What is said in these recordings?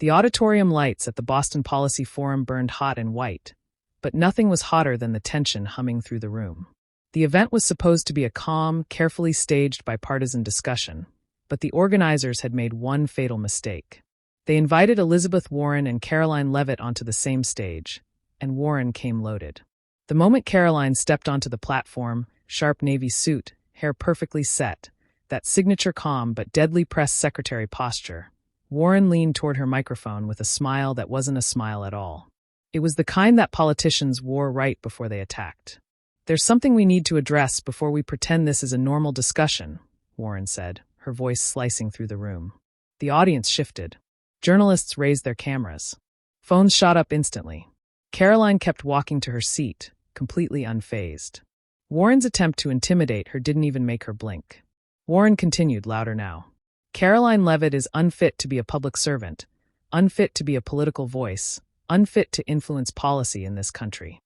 The auditorium lights at the Boston Policy Forum burned hot and white, but nothing was hotter than the tension humming through the room. The event was supposed to be a calm, carefully staged bipartisan discussion, but the organizers had made one fatal mistake. They invited Elizabeth Warren and Caroline Levit onto the same stage, and Warren came loaded. The moment Caroline stepped onto the platform, sharp navy suit, hair perfectly set, that signature calm but deadly press secretary posture, Warren leaned toward her microphone with a smile that wasn't a smile at all. It was the kind that politicians wore right before they attacked. "There's something we need to address before we pretend this is a normal discussion," Warren said, her voice slicing through the room. The audience shifted. Journalists raised their cameras. Phones shot up instantly. Caroline kept walking to her seat, completely unfazed. Warren's attempt to intimidate her didn't even make her blink. Warren continued, louder now. "Caroline Levit is unfit to be a public servant, unfit to be a political voice, unfit to influence policy in this country."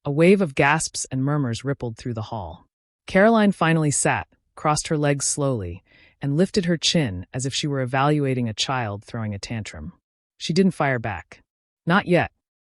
A wave of gasps and murmurs rippled through the hall. Caroline finally sat, crossed her legs slowly, and lifted her chin as if she were evaluating a child throwing a tantrum. She didn't fire back. Not yet.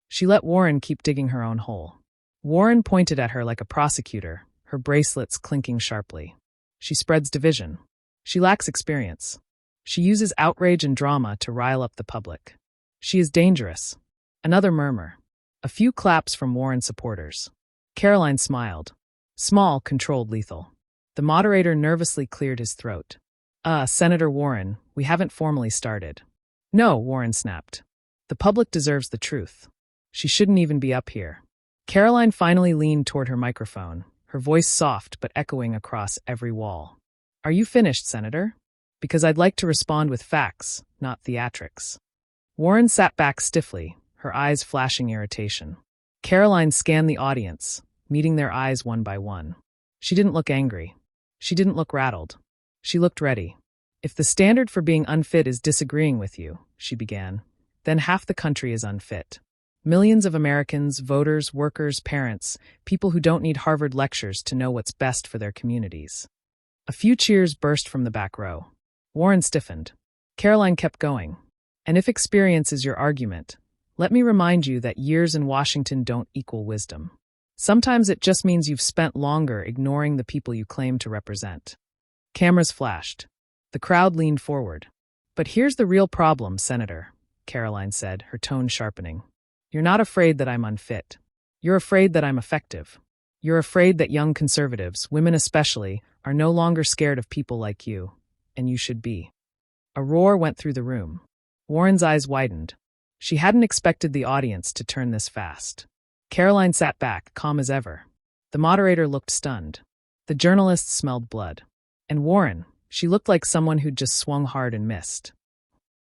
She let Warren keep digging her own hole. Warren pointed at her like a prosecutor, her bracelets clinking sharply. "She spreads division. She lacks experience. She uses outrage and drama to rile up the public. She is dangerous." Another murmur. A few claps from Warren supporters. Caroline smiled. Small, controlled, lethal. The moderator nervously cleared his throat. Senator Warren, we haven't formally started." "No," Warren snapped. "The public deserves the truth. She shouldn't even be up here." Caroline finally leaned toward her microphone, her voice soft but echoing across every wall. "Are you finished, Senator? Because I'd like to respond with facts, not theatrics." Warren sat back stiffly, her eyes flashing irritation. Caroline scanned the audience, meeting their eyes one by one. She didn't look angry. She didn't look rattled. She looked ready. "If the standard for being unfit is disagreeing with you," she began, "then half the country is unfit. Millions of Americans, voters, workers, parents, people who don't need Harvard lectures to know what's best for their communities." A few cheers burst from the back row. Warren stiffened. Caroline kept going. "And if experience is your argument, let me remind you that years in Washington don't equal wisdom. Sometimes it just means you've spent longer ignoring the people you claim to represent." Cameras flashed. The crowd leaned forward. "But here's the real problem, Senator," Caroline said, her tone sharpening. "You're not afraid that I'm unfit. You're afraid that I'm effective. You're afraid that young conservatives, women especially, are no longer scared of people like you, and you should be." A roar went through the room. Warren's eyes widened. She hadn't expected the audience to turn this fast. Caroline sat back, calm as ever. The moderator looked stunned. The journalists smelled blood. And Warren, she looked like someone who'd just swung hard and missed.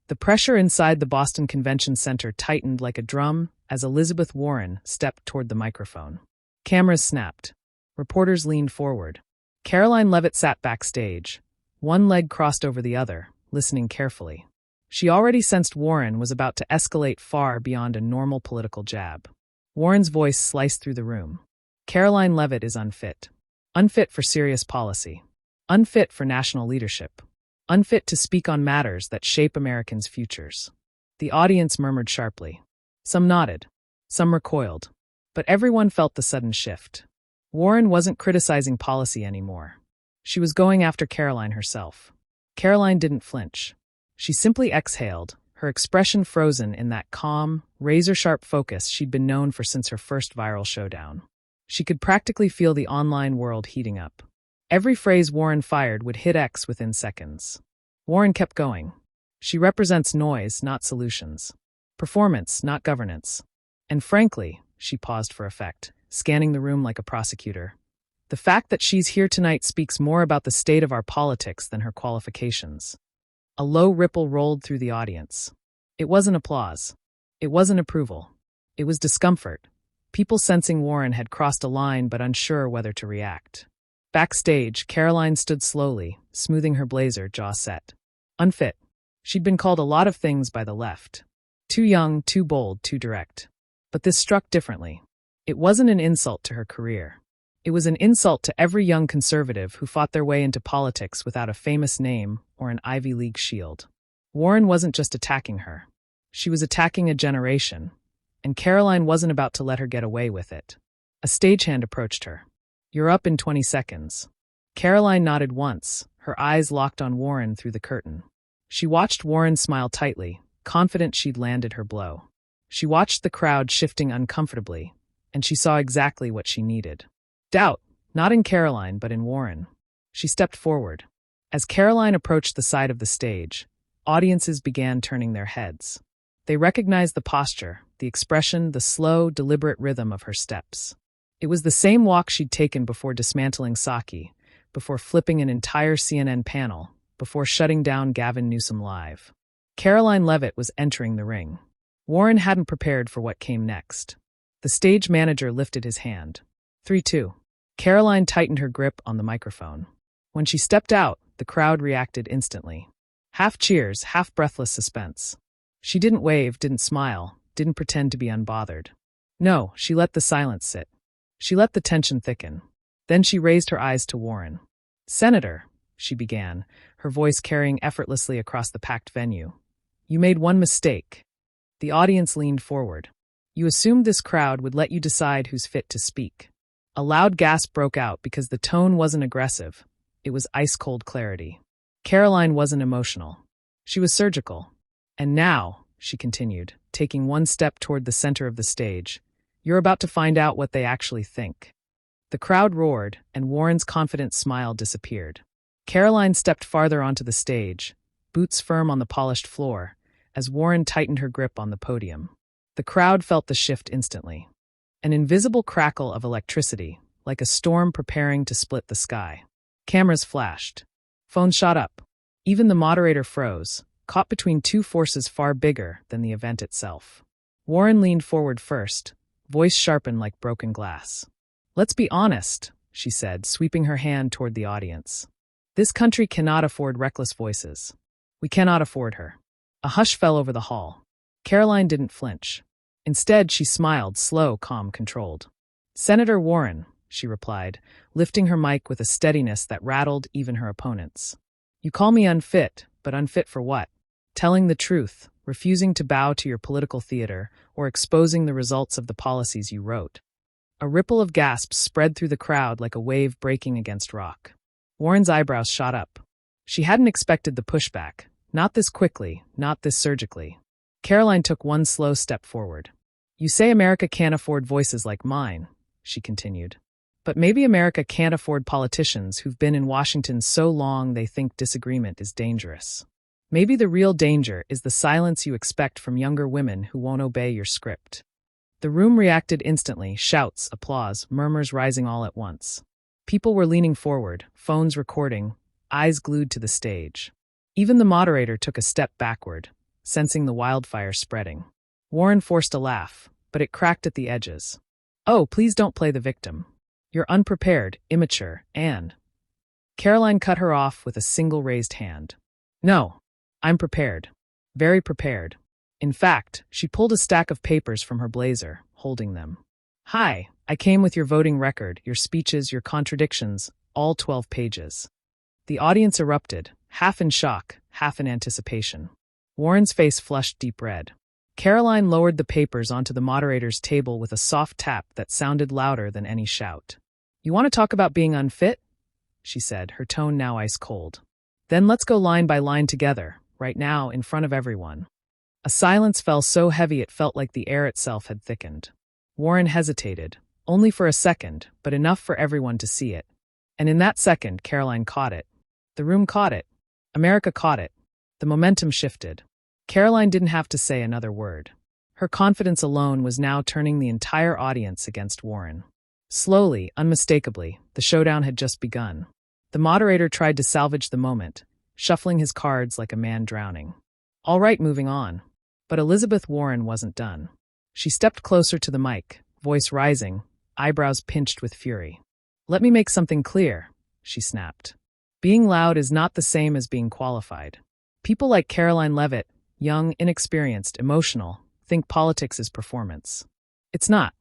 The pressure inside the Boston Convention Center tightened like a drum as Elizabeth Warren stepped toward the microphone. Cameras snapped. Reporters leaned forward. Caroline Levit sat backstage, one leg crossed over the other, listening carefully. She already sensed Warren was about to escalate far beyond a normal political jab. Warren's voice sliced through the room. "Caroline Levit is unfit. Unfit for serious policy. Unfit for national leadership. Unfit to speak on matters that shape Americans' futures." The audience murmured sharply. Some nodded. Some recoiled. But everyone felt the sudden shift. Warren wasn't criticizing policy anymore. She was going after Caroline herself. Caroline didn't flinch. She simply exhaled, her expression frozen in that calm, razor-sharp focus she'd been known for since her first viral showdown. She could practically feel the online world heating up. Every phrase Warren fired would hit X within seconds. Warren kept going. "She represents noise, not solutions. Performance, not governance. And frankly," she paused for effect, scanning the room like a prosecutor, "the fact that she's here tonight speaks more about the state of our politics than her qualifications." A low ripple rolled through the audience. It wasn't applause. It wasn't approval. It was discomfort. People sensing Warren had crossed a line but unsure whether to react. Backstage, Caroline stood slowly, smoothing her blazer, jaw set. Unfit. She'd been called a lot of things by the left. Too young, too bold, too direct. But this struck differently. It wasn't an insult to her career. It was an insult to every young conservative who fought their way into politics without a famous name or an Ivy League shield. Warren wasn't just attacking her. She was attacking a generation, and Caroline wasn't about to let her get away with it. A stagehand approached her. "You're up in 20 seconds. Caroline nodded once, her eyes locked on Warren through the curtain. She watched Warren smile tightly, confident she'd landed her blow. She watched the crowd shifting uncomfortably, and she saw exactly what she needed. Doubt, not in Caroline but in Warren. She stepped forward. As Caroline approached the side of the stage, audiences began turning their heads. They recognized the posture, the expression, the slow, deliberate rhythm of her steps. It was the same walk she'd taken before dismantling Psaki, before flipping an entire CNN panel, before shutting down Gavin Newsom Live. Caroline Levit was entering the ring. Warren hadn't prepared for what came next. The stage manager lifted his hand. 3-2. Caroline tightened her grip on the microphone. When she stepped out, the crowd reacted instantly. Half cheers, half breathless suspense. She didn't wave, didn't smile, didn't pretend to be unbothered. No, she let the silence sit. She let the tension thicken. Then she raised her eyes to Warren. "Senator," she began, her voice carrying effortlessly across the packed venue. "You made one mistake." The audience leaned forward. "You assumed this crowd would let you decide who's fit to speak." A loud gasp broke out because the tone wasn't aggressive. It was ice-cold clarity. Caroline wasn't emotional. She was surgical. "And now," she continued, taking one step toward the center of the stage, "you're about to find out what they actually think." The crowd roared, and Warren's confident smile disappeared. Caroline stepped farther onto the stage, boots firm on the polished floor, as Warren tightened her grip on the podium. The crowd felt the shift instantly. An invisible crackle of electricity, like a storm preparing to split the sky. Cameras flashed. Phones shot up. Even the moderator froze, caught between two forces far bigger than the event itself. Warren leaned forward first, voice sharpened like broken glass. "Let's be honest," she said, sweeping her hand toward the audience. "This country cannot afford reckless voices. We cannot afford her." A hush fell over the hall. Caroline didn't flinch. Instead, she smiled, slow, calm, controlled. "Senator Warren," she replied, lifting her mic with a steadiness that rattled even her opponents. "You call me unfit, but unfit for what? Telling the truth, refusing to bow to your political theater, or exposing the results of the policies you wrote." A ripple of gasps spread through the crowd like a wave breaking against rock. Warren's eyebrows shot up. She hadn't expected the pushback, not this quickly, not this surgically. Caroline took one slow step forward. "You say America can't afford voices like mine," she continued. "But maybe America can't afford politicians who've been in Washington so long they think disagreement is dangerous. Maybe the real danger is the silence you expect from younger women who won't obey your script." The room reacted instantly, shouts, applause, murmurs rising all at once. People were leaning forward, phones recording, eyes glued to the stage. Even the moderator took a step backward, sensing the wildfire spreading. Warren forced a laugh, but it cracked at the edges. "Oh, please don't play the victim. You're unprepared, immature, and—" Caroline cut her off with a single raised hand. "No, I'm prepared. Very prepared." In fact, she pulled a stack of papers from her blazer, holding them. "Hi, I came with your voting record, your speeches, your contradictions, all 12 pages." The audience erupted, half in shock, half in anticipation. Warren's face flushed deep red. Caroline lowered the papers onto the moderator's table with a soft tap that sounded louder than any shout. "You want to talk about being unfit?" she said, her tone now ice cold. "Then let's go line by line together, right now, in front of everyone." A silence fell so heavy it felt like the air itself had thickened. Warren hesitated, only for a second, but enough for everyone to see it. And in that second, Caroline caught it. The room caught it. America caught it. The momentum shifted. Caroline didn't have to say another word. Her confidence alone was now turning the entire audience against Warren. Slowly, unmistakably, the showdown had just begun. The moderator tried to salvage the moment, shuffling his cards like a man drowning. "All right, moving on." But Elizabeth Warren wasn't done. She stepped closer to the mic, voice rising, eyebrows pinched with fury. "Let me make something clear," she snapped. "Being loud is not the same as being qualified. People like Caroline Levit, young, inexperienced, emotional, think politics is performance. It's not.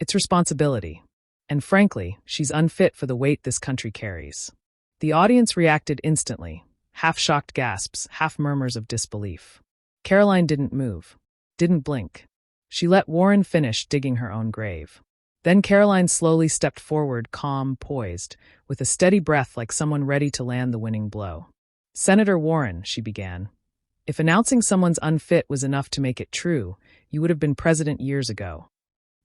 It's responsibility. And frankly, she's unfit for the weight this country carries." The audience reacted instantly, half-shocked gasps, half murmurs of disbelief. Caroline didn't move. didn't blink. She let Warren finish digging her own grave. Then Caroline slowly stepped forward, calm, poised, with a steady breath like someone ready to land the winning blow. "Senator Warren," she began, "if announcing someone's unfit was enough to make it true, you would have been president years ago."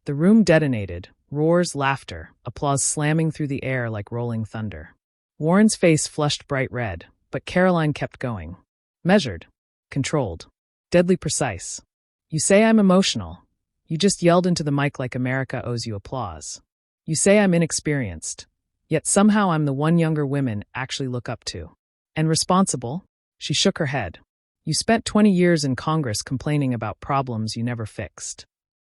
The room detonated, roars, laughter, applause slamming through the air like rolling thunder. Warren's face flushed bright red, but Caroline kept going. Measured, controlled, deadly precise. "You say I'm emotional. You just yelled into the mic like America owes you applause. You say I'm inexperienced, yet somehow I'm the one younger women actually look up to. And responsible?" She shook her head. "You spent 20 years in Congress complaining about problems you never fixed."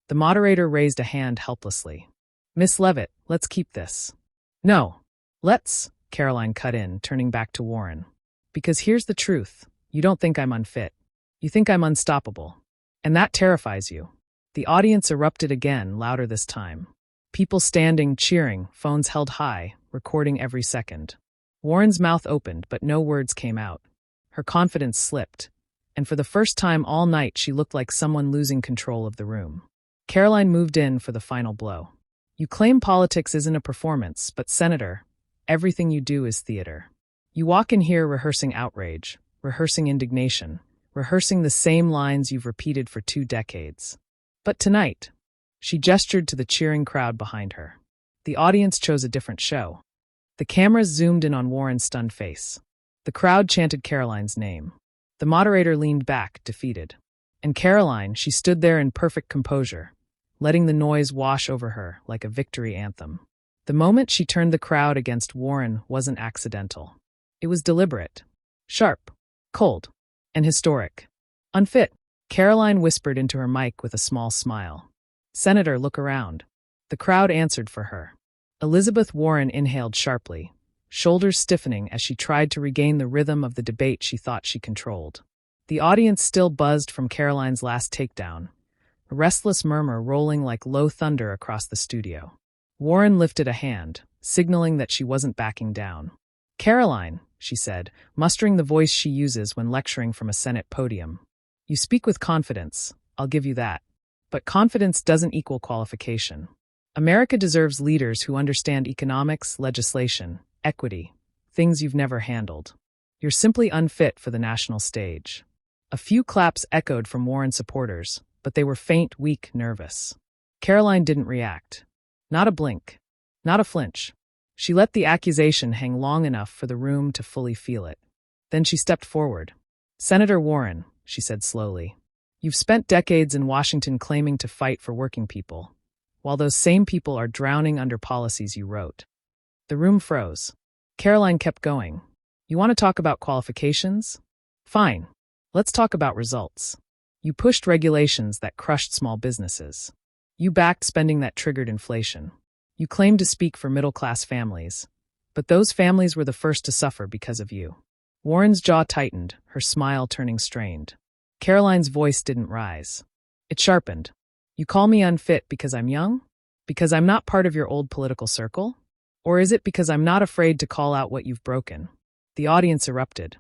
The moderator raised a hand helplessly. "Miss Levit, let's keep this." "No. Let's," Caroline cut in, turning back to Warren. "Because here's the truth. You don't think I'm unfit. You think I'm unstoppable. And that terrifies you." The audience erupted again, louder this time. People standing, cheering, phones held high, recording every second. Warren's mouth opened, but no words came out. Her confidence slipped, and for the first time all night she looked like someone losing control of the room. Caroline moved in for the final blow. "You claim politics isn't a performance, but Senator, everything you do is theater. You walk in here rehearsing outrage, rehearsing indignation, rehearsing the same lines you've repeated for 2 decades. But tonight," she gestured to the cheering crowd behind her. The audience chose a different show. The cameras zoomed in on Warren's stunned face. The crowd chanted Caroline's name. The moderator leaned back, defeated. And Caroline, she stood there in perfect composure, letting the noise wash over her like a victory anthem. The moment she turned the crowd against Warren wasn't accidental. It was deliberate, sharp, cold, and historic. "Unfit," Caroline whispered into her mic with a small smile. "Senator, look around." The crowd answered for her. Elizabeth Warren inhaled sharply, shoulders stiffening as she tried to regain the rhythm of the debate she thought she controlled. The audience still buzzed from Caroline's last takedown, a restless murmur rolling like low thunder across the studio. Warren lifted a hand, signaling that she wasn't backing down. "Caroline," she said, mustering the voice she uses when lecturing from a Senate podium. "You speak with confidence, I'll give you that. But confidence doesn't equal qualification. America deserves leaders who understand economics, legislation, equity, things you've never handled. You're simply unfit for the national stage." A few claps echoed from Warren supporters, but they were faint, weak, nervous. Caroline didn't react. Not a blink. Not a flinch. She let the accusation hang long enough for the room to fully feel it. Then she stepped forward. "Senator Warren," she said slowly, "you've spent decades in Washington claiming to fight for working people, while those same people are drowning under policies you wrote." The room froze. Caroline kept going. "You want to talk about qualifications? Fine. Let's talk about results. You pushed regulations that crushed small businesses. You backed spending that triggered inflation. You claimed to speak for middle-class families, but those families were the first to suffer because of you." Warren's jaw tightened, her smile turning strained. Caroline's voice didn't rise. It sharpened. "You call me unfit because I'm young? Because I'm not part of your old political circle? Or is it because I'm not afraid to call out what you've broken?" The audience erupted.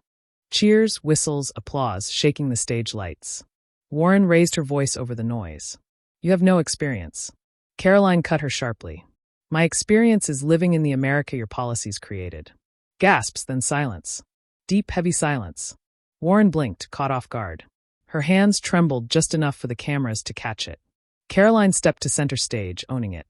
Cheers, whistles, applause, shaking the stage lights. Warren raised her voice over the noise. "You have no experience." Caroline cut her sharply. "My experience is living in the America your policies created." Gasps, then silence. Deep, heavy silence. Warren blinked, caught off guard. Her hands trembled just enough for the cameras to catch it. Caroline stepped to center stage, owning it.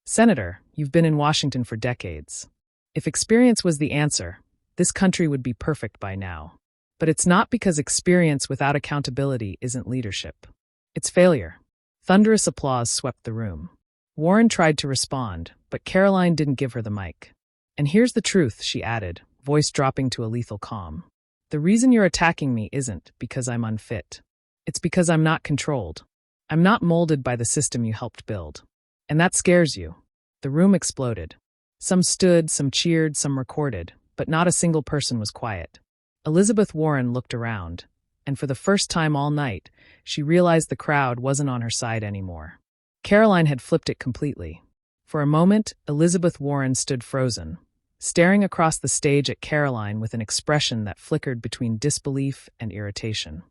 "Senator, you've been in Washington for decades. If experience was the answer, this country would be perfect by now. But it's not, because experience without accountability isn't leadership. It's failure." Thunderous applause swept the room. Warren tried to respond, but Caroline didn't give her the mic. "And here's the truth," she added, voice dropping to a lethal calm. "The reason you're attacking me isn't because I'm unfit. It's because I'm not controlled. I'm not molded by the system you helped build. And that scares you." The room exploded. Some stood, some cheered, some recorded, but not a single person was quiet. Elizabeth Warren looked around, and for the first time all night, she realized the crowd wasn't on her side anymore. Caroline had flipped it completely. For a moment, Elizabeth Warren stood frozen, staring across the stage at Caroline with an expression that flickered between disbelief and irritation.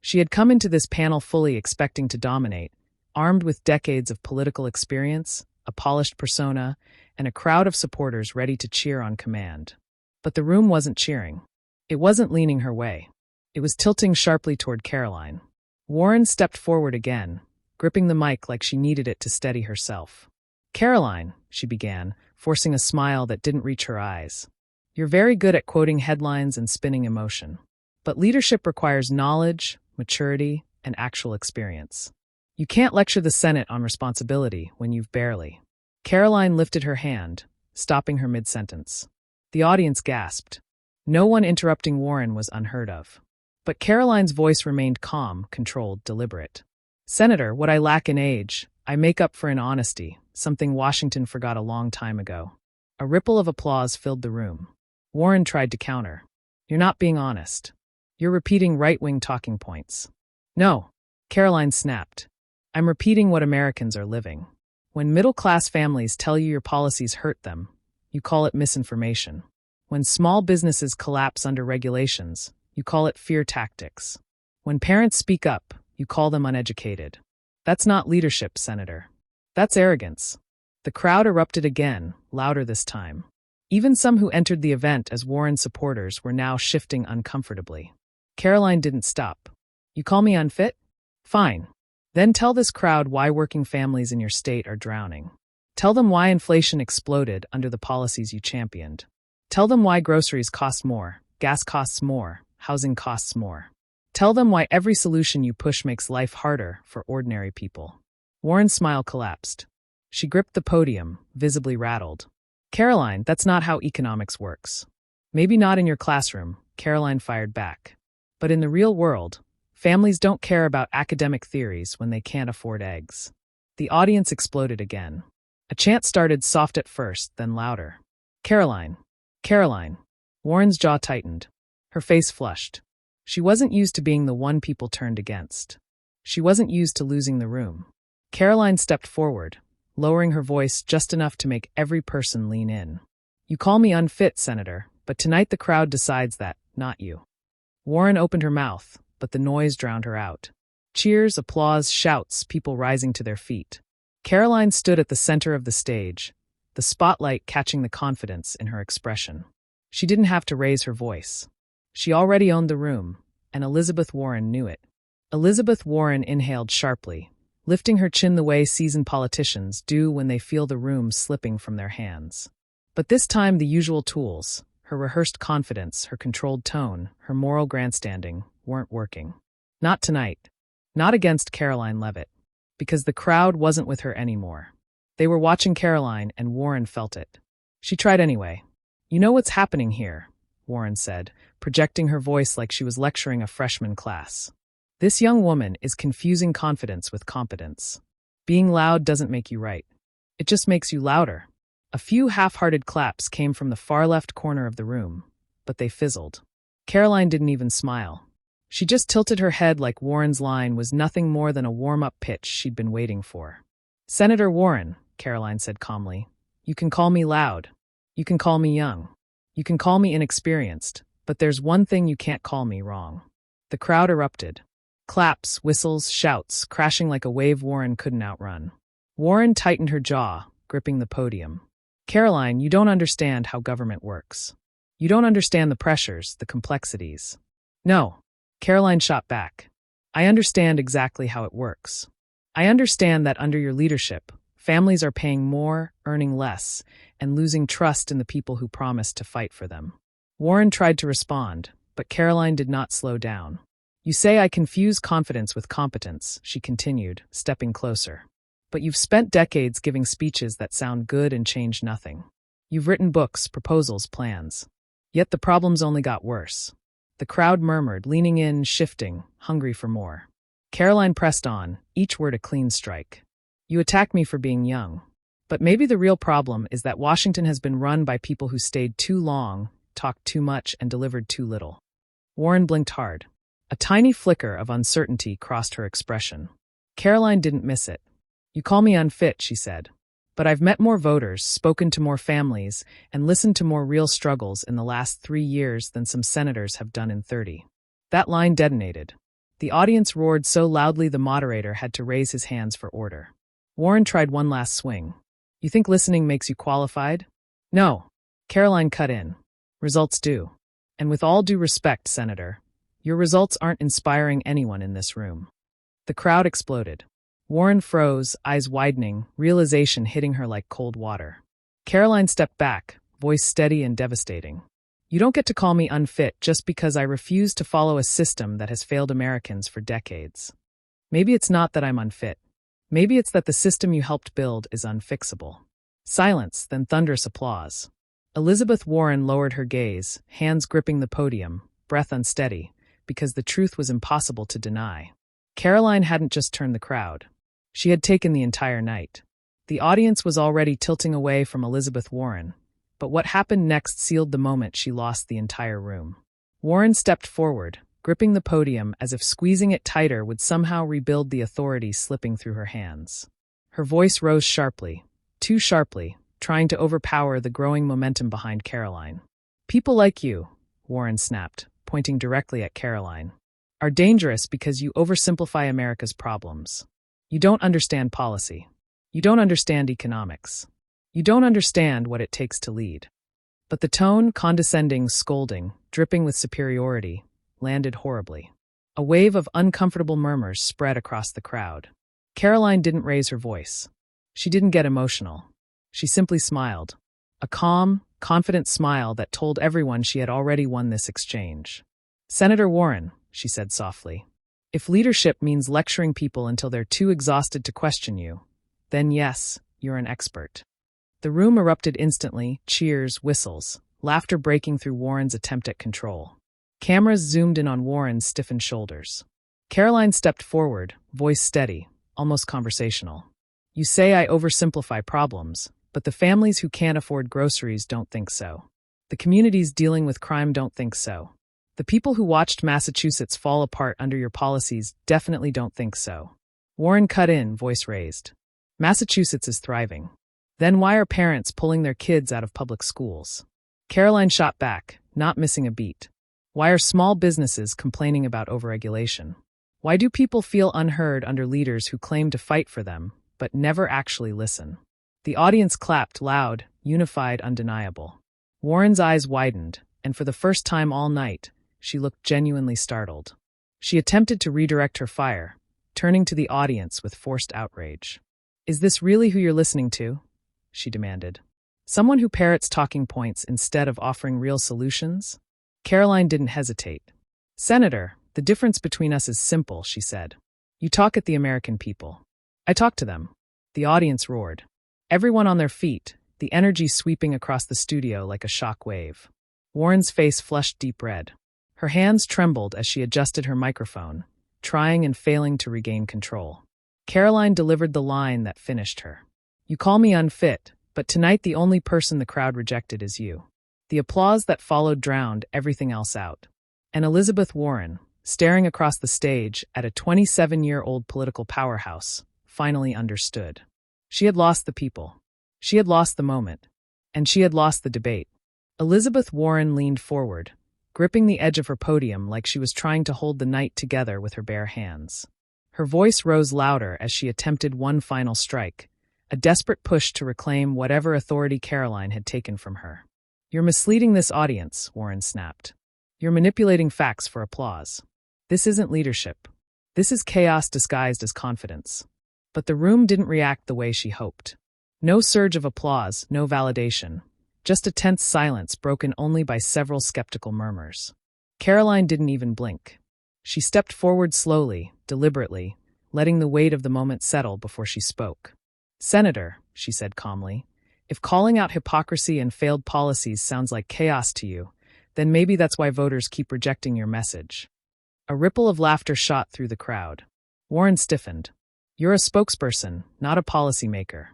She had come into this panel fully expecting to dominate, armed with decades of political experience, a polished persona, and a crowd of supporters ready to cheer on command. But the room wasn't cheering. It wasn't leaning her way. It was tilting sharply toward Caroline. Warren stepped forward again, gripping the mic like she needed it to steady herself. "Caroline," she began, forcing a smile that didn't reach her eyes. "You're very good at quoting headlines and spinning emotion. But leadership requires knowledge, maturity, and actual experience. You can't lecture the Senate on responsibility when you've barely." Caroline lifted her hand, stopping her mid-sentence. The audience gasped. No one interrupting Warren was unheard of. But Caroline's voice remained calm, controlled, deliberate. "Senator, what I lack in age, I make up for in honesty, something Washington forgot a long time ago." A ripple of applause filled the room. Warren tried to counter. "You're not being honest. You're repeating right-wing talking points." "No," Caroline snapped. "I'm repeating what Americans are living. When middle-class families tell you your policies hurt them, you call it misinformation. When small businesses collapse under regulations, you call it fear tactics. When parents speak up, you call them uneducated. That's not leadership, Senator. That's arrogance." The crowd erupted again, louder this time. Even some who entered the event as Warren supporters were now shifting uncomfortably. Caroline didn't stop. "You call me unfit? Fine. Then tell this crowd why working families in your state are drowning. Tell them why inflation exploded under the policies you championed. Tell them why groceries cost more, gas costs more, housing costs more. Tell them why every solution you push makes life harder for ordinary people." Warren's smile collapsed. She gripped the podium, visibly rattled. "Caroline, that's not how economics works." "Maybe not in your classroom," Caroline fired back. "But in the real world, families don't care about academic theories when they can't afford eggs." The audience exploded again. A chant started soft at first, then louder. "Caroline! Caroline!" Warren's jaw tightened. Her face flushed. She wasn't used to being the one people turned against. She wasn't used to losing the room. Caroline stepped forward, lowering her voice just enough to make every person lean in. "You call me unfit, Senator, but tonight the crowd decides that, not you." Warren opened her mouth, but the noise drowned her out. Cheers, applause, shouts, people rising to their feet. Caroline stood at the center of the stage, the spotlight catching the confidence in her expression. She didn't have to raise her voice. She already owned the room, and Elizabeth Warren knew it. Elizabeth Warren inhaled sharply, lifting her chin the way seasoned politicians do when they feel the room slipping from their hands. But this time the usual tools, her rehearsed confidence, her controlled tone, her moral grandstanding, weren't working. Not tonight. Not against Caroline Levit. Because the crowd wasn't with her anymore. They were watching Caroline, and Warren felt it. She tried anyway. "You know what's happening here," Warren said, projecting her voice like she was lecturing a freshman class. "This young woman is confusing confidence with competence. Being loud doesn't make you right. It just makes you louder." A few half-hearted claps came from the far left corner of the room, but they fizzled. Caroline didn't even smile. She just tilted her head like Warren's line was nothing more than a warm-up pitch she'd been waiting for. "Senator Warren," Caroline said calmly, "you can call me loud. You can call me young. You can call me inexperienced, but there's one thing you can't call me wrong." The crowd erupted. Claps, whistles, shouts, crashing like a wave Warren couldn't outrun. Warren tightened her jaw, gripping the podium. "Caroline, you don't understand how government works. You don't understand the pressures, the complexities." "No," Caroline shot back. "I understand exactly how it works. I understand that under your leadership, families are paying more, earning less, and losing trust in the people who promised to fight for them." Warren tried to respond, but Caroline did not slow down. "You say I confuse confidence with competence," she continued, stepping closer. "But you've spent decades giving speeches that sound good and change nothing. You've written books, proposals, plans. Yet the problems only got worse." The crowd murmured, leaning in, shifting, hungry for more. Caroline pressed on, each word a clean strike. "You attack me for being young. But maybe the real problem is that Washington has been run by people who stayed too long, talked too much, and delivered too little." Warren blinked hard. A tiny flicker of uncertainty crossed her expression. Caroline didn't miss it. "You call me unfit," she said. "But I've met more voters, spoken to more families, and listened to more real struggles in the last 3 years than some senators have done in 30. That line detonated. The audience roared so loudly the moderator had to raise his hands for order. Warren tried one last swing. You think listening makes you qualified? No. Caroline cut in. Results do. And with all due respect, Senator, your results aren't inspiring anyone in this room. The crowd exploded. Warren froze, eyes widening, realization hitting her like cold water. Caroline stepped back, voice steady and devastating. You don't get to call me unfit just because I refuse to follow a system that has failed Americans for decades. Maybe it's not that I'm unfit. Maybe it's that the system you helped build is unfixable. Silence, then thunderous applause. Elizabeth Warren lowered her gaze, hands gripping the podium, breath unsteady, because the truth was impossible to deny. Caroline hadn't just turned the crowd. She had taken the entire night. The audience was already tilting away from Elizabeth Warren, but what happened next sealed the moment she lost the entire room. Warren stepped forward, gripping the podium as if squeezing it tighter would somehow rebuild the authority slipping through her hands. Her voice rose sharply, too sharply, trying to overpower the growing momentum behind Caroline. People like you, Warren snapped, pointing directly at Caroline, are dangerous because you oversimplify America's problems. You don't understand policy. You don't understand economics. You don't understand what it takes to lead. But the tone, condescending, scolding, dripping with superiority, landed horribly. A wave of uncomfortable murmurs spread across the crowd. Caroline didn't raise her voice. She didn't get emotional. She simply smiled. A calm, confident smile that told everyone she had already won this exchange. Senator Warren, she said softly, if leadership means lecturing people until they're too exhausted to question you, then yes, you're an expert. The room erupted instantly, cheers, whistles, laughter breaking through Warren's attempt at control. Cameras zoomed in on Warren's stiffened shoulders. Caroline stepped forward, voice steady, almost conversational. You say I oversimplify problems, but the families who can't afford groceries don't think so. The communities dealing with crime don't think so. The people who watched Massachusetts fall apart under your policies definitely don't think so. Warren cut in, voice raised. Massachusetts is thriving. Then why are parents pulling their kids out of public schools? Caroline shot back, not missing a beat. Why are small businesses complaining about overregulation? Why do people feel unheard under leaders who claim to fight for them, but never actually listen? The audience clapped loud, unified, undeniable. Warren's eyes widened, and for the first time all night, she looked genuinely startled. She attempted to redirect her fire, turning to the audience with forced outrage. Is this really who you're listening to? She demanded. Someone who parrots talking points instead of offering real solutions? Caroline didn't hesitate. Senator, the difference between us is simple, she said. You talk at the American people. I talk to them. The audience roared. Everyone on their feet, the energy sweeping across the studio like a shock wave. Warren's face flushed deep red. Her hands trembled as she adjusted her microphone, trying and failing to regain control. Caroline delivered the line that finished her. You call me unfit, but tonight the only person the crowd rejected is you. The applause that followed drowned everything else out. And Elizabeth Warren, staring across the stage at a 27-year-old political powerhouse, finally understood. She had lost the people. She had lost the moment. And she had lost the debate. Elizabeth Warren leaned forward, gripping the edge of her podium like she was trying to hold the night together with her bare hands. Her voice rose louder as she attempted one final strike, a desperate push to reclaim whatever authority Caroline had taken from her. You're misleading this audience, Warren snapped. You're manipulating facts for applause. This isn't leadership. This is chaos disguised as confidence. But the room didn't react the way she hoped. No surge of applause, no validation. Just a tense silence broken only by several skeptical murmurs. Caroline didn't even blink. She stepped forward slowly, deliberately, letting the weight of the moment settle before she spoke. Senator, she said calmly, if calling out hypocrisy and failed policies sounds like chaos to you, then maybe that's why voters keep rejecting your message. A ripple of laughter shot through the crowd. Warren stiffened. You're a spokesperson, not a policymaker.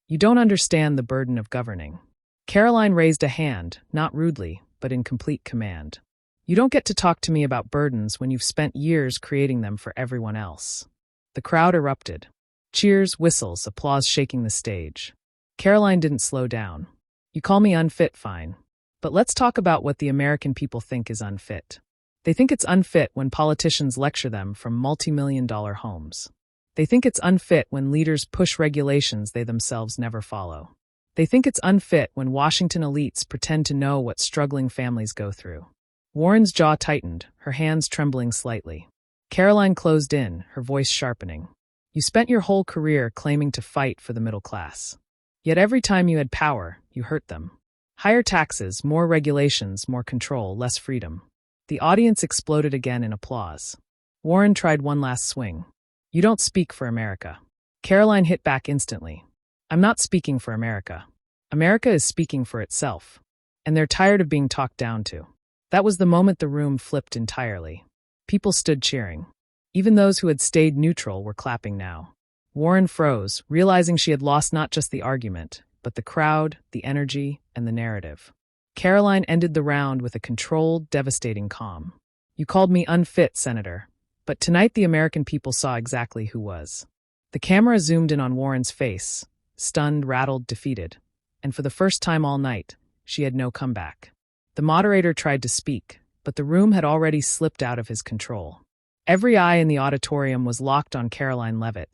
You don't understand the burden of governing. Caroline raised a hand, not rudely, but in complete command. You don't get to talk to me about burdens when you've spent years creating them for everyone else. The crowd erupted. Cheers, whistles, applause shaking the stage. Caroline didn't slow down. You call me unfit, fine. But let's talk about what the American people think is unfit. They think it's unfit when politicians lecture them from multi-million-dollar homes. They think it's unfit when leaders push regulations they themselves never follow. They think it's unfit when Washington elites pretend to know what struggling families go through. Warren's jaw tightened, her hands trembling slightly. Caroline closed in, her voice sharpening. You spent your whole career claiming to fight for the middle class. Yet every time you had power, you hurt them. Higher taxes, more regulations, more control, less freedom. The audience exploded again in applause. Warren tried one last swing. You don't speak for America. Caroline hit back instantly. I'm not speaking for America. America is speaking for itself. And they're tired of being talked down to. That was the moment the room flipped entirely. People stood cheering. Even those who had stayed neutral were clapping now. Warren froze, realizing she had lost not just the argument, but the crowd, the energy, and the narrative. Caroline ended the round with a controlled, devastating calm. You called me unfit, Senator. But tonight the American people saw exactly who was. The camera zoomed in on Warren's face, stunned, rattled, defeated. And for the first time all night, she had no comeback. The moderator tried to speak, but the room had already slipped out of his control. Every eye in the auditorium was locked on Caroline Levit,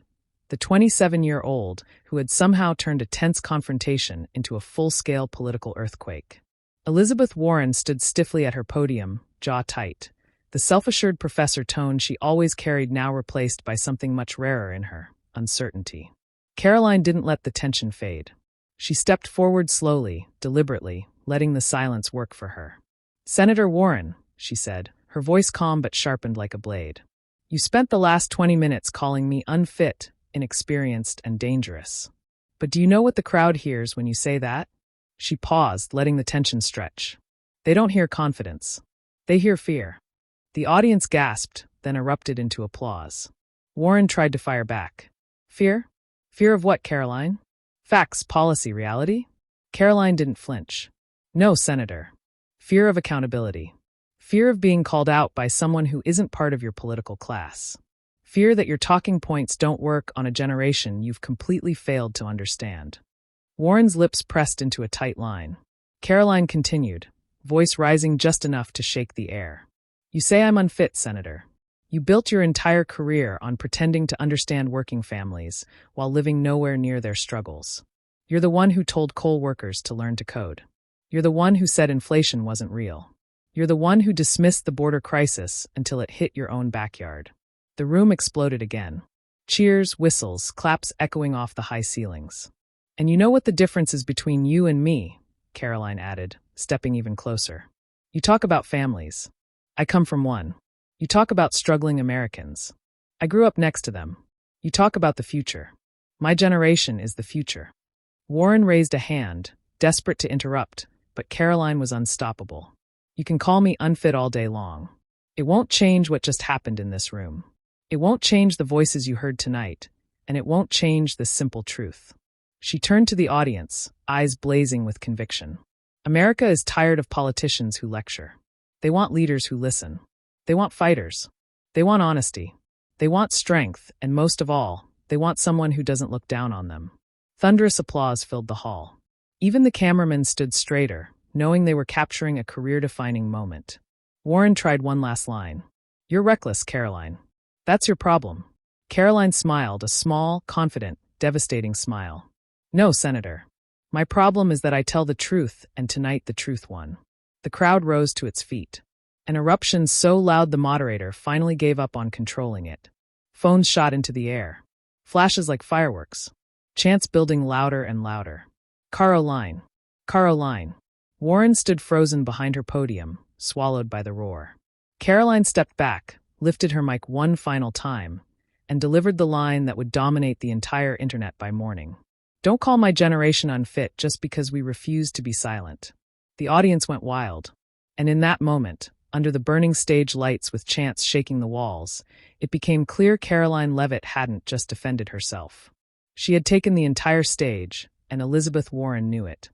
the 27-year-old who had somehow turned a tense confrontation into a full-scale political earthquake. Elizabeth Warren stood stiffly at her podium, jaw tight, the self-assured professor tone she always carried now replaced by something much rarer in her, uncertainty. Caroline didn't let the tension fade. She stepped forward slowly, deliberately, letting the silence work for her. Senator Warren, she said, her voice calm but sharpened like a blade. You spent the last 20 minutes calling me unfit, inexperienced, and dangerous. But do you know what the crowd hears when you say that? She paused, letting the tension stretch. They don't hear confidence. They hear fear. The audience gasped, then erupted into applause. Warren tried to fire back. Fear? Fear of what, Caroline? Facts, policy, reality? Caroline didn't flinch. No, Senator. Fear of accountability. Fear of being called out by someone who isn't part of your political class. Fear that your talking points don't work on a generation you've completely failed to understand. Warren's lips pressed into a tight line. Caroline continued, voice rising just enough to shake the air. You say I'm unfit, Senator. You built your entire career on pretending to understand working families while living nowhere near their struggles. You're the one who told coal workers to learn to code. You're the one who said inflation wasn't real. You're the one who dismissed the border crisis until it hit your own backyard. The room exploded again. Cheers, whistles, claps echoing off the high ceilings. And you know what the difference is between you and me, Caroline added, stepping even closer. You talk about families. I come from one. You talk about struggling Americans. I grew up next to them. You talk about the future. My generation is the future. Warren raised a hand, desperate to interrupt, but Caroline was unstoppable. You can call me unfit all day long. It won't change what just happened in this room. It won't change the voices you heard tonight, and it won't change the simple truth. She turned to the audience, eyes blazing with conviction. America is tired of politicians who lecture. They want leaders who listen. They want fighters. They want honesty. They want strength, and most of all, they want someone who doesn't look down on them. Thunderous applause filled the hall. Even the cameramen stood straighter, knowing they were capturing a career-defining moment. Warren tried one last line. You're reckless, Caroline. That's your problem. Caroline smiled, a small, confident, devastating smile. No, Senator. My problem is that I tell the truth, and tonight the truth won. The crowd rose to its feet. An eruption so loud the moderator finally gave up on controlling it. Phones shot into the air. Flashes like fireworks. Chants building louder and louder. Caroline. Caroline. Warren stood frozen behind her podium, swallowed by the roar. Caroline stepped back, lifted her mic one final time, and delivered the line that would dominate the entire internet by morning. Don't call my generation unfit just because we refuse to be silent. The audience went wild. And in that moment, under the burning stage lights with chants shaking the walls, it became clear Caroline Levit hadn't just defended herself. She had taken the entire stage, and Elizabeth Warren knew it.